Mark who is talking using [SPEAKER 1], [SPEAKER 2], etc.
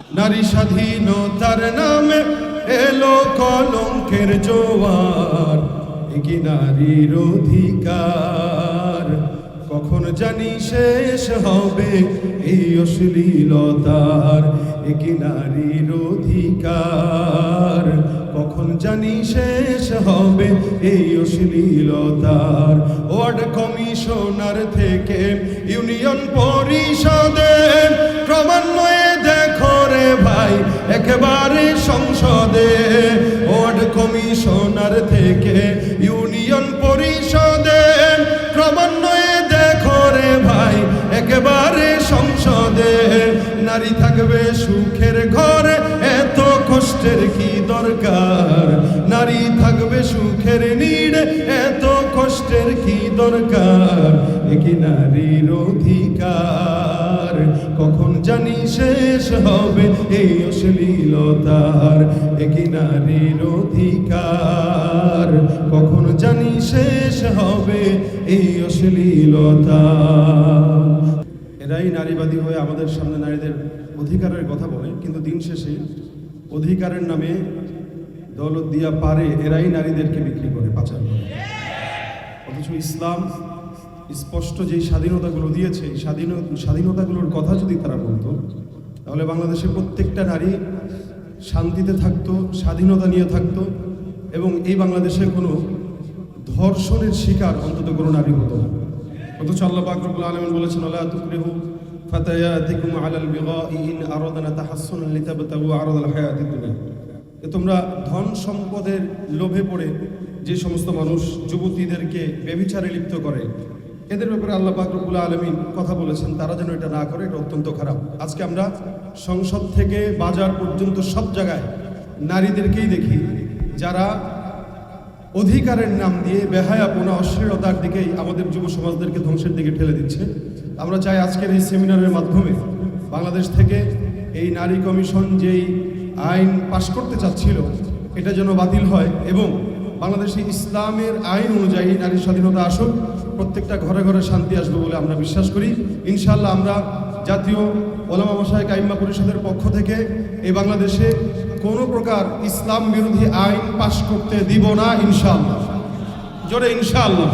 [SPEAKER 1] নারী স্বাধীনতার নামে এলো কলঙ্কের জোয়ার, কি নারীর অধিকার কখন জানি শেষ হবে এই অশ্লীলতার, কি নারীর অধিকার কখন জানি শেষ হবে এই অশ্লীলতার। ওয়ার্ড কমিশনার থেকে ইউনিয়ন পরিষদে ক্রমান্বয়ে দেখো রে ভাই একেবারে সংসদে, ওয়ার্ড কমিশনার থেকে ইউনিয়ন পরিষদে ক্রমান্বয়ে দেখো রে ভাই একেবারে সংসদে। নারী থাকবে সুখের ঘরে এত কষ্টের কি দরকার, নারী থাকবে সুখের নীড়ে এত কষ্টের কি দরকার, কি নারীর অধিকার কখন জানি শেষ হবে এই অশ্লীলতার, কি নারীর অধিকার কখন জানি শেষ হবে এই অশ্লীলতার। এরাই নারীবাদী হয়ে আমাদের সামনে নারীদের অধিকারের কথা বলে, কিন্তু দিন শেষে অধিকারের নামে দৌলত দিয়া পারে এরাই নারীদেরকে বিক্রি করে, পাচার করে। অথচ ইসলাম স্পষ্ট যেই স্বাধীনতাগুলো দিয়েছে এই স্বাধীনতাগুলোর কথা যদি তারা বলতো, তাহলে বাংলাদেশে প্রত্যেকটা নারী শান্তিতে থাকতো, স্বাধীনতা নিয়ে থাকতো, এবং এই বাংলাদেশে কোনো ধর্ষণের শিকার অন্তত কোনো নারী হতো না। অথচ আল্লাহ পাক রব্বুল আলামিন বলেছেন, লা তুকরিহু ফাতায়াতিকুম আলাল বিগাই ইন আরাদনা তাহাসসুনান লিতাবতাগু আরাদাল হায়াতিদ দুনিয়া। তোমরা ধন সম্পদের লোভে পড়ে যে সমস্ত মানুষ যুবতীদেরকে ব্যভিচারে লিপ্ত করে, এদের ব্যাপারে আল্লাহ পাক রব্বুল আলামিন কথা বলেছেন তারা যেন এটা না করে, এটা অত্যন্ত খারাপ। আজকে আমরা সংসদ থেকে বাজার পর্যন্ত সব জায়গায় নারীদেরকেই দেখি যারা অধিকারের নাম দিয়ে বেহায়াপনা অশ্লীলতার দিকেই আমাদের যুব সমাজদেরকে ধ্বংসের দিকে ঠেলে দিচ্ছে। আমরা চাই আজকের এই সেমিনারের মাধ্যমে বাংলাদেশ থেকে এই নারী কমিশন যেই আইন পাশ করতে চাচ্ছিল এটা যেন বাতিল হয়, এবং বাংলাদেশে ইসলামের আইন অনুযায়ী নারী স্বাধীনতা আসুক, প্রত্যেকটা ঘরে ঘরে শান্তি আসবে বলে আমরা বিশ্বাস করি। ইনশাআল্লাহ আমরা জাতীয় ওলামা মাশায়েখ আইম্মা পরিষদের পক্ষ থেকে এই বাংলাদেশে কোনো প্রকার ইসলাম বিরোধী আইন পাশ করতে দিব না ইনশাআল্লাহ। জোরে ইনশাআল্লাহ।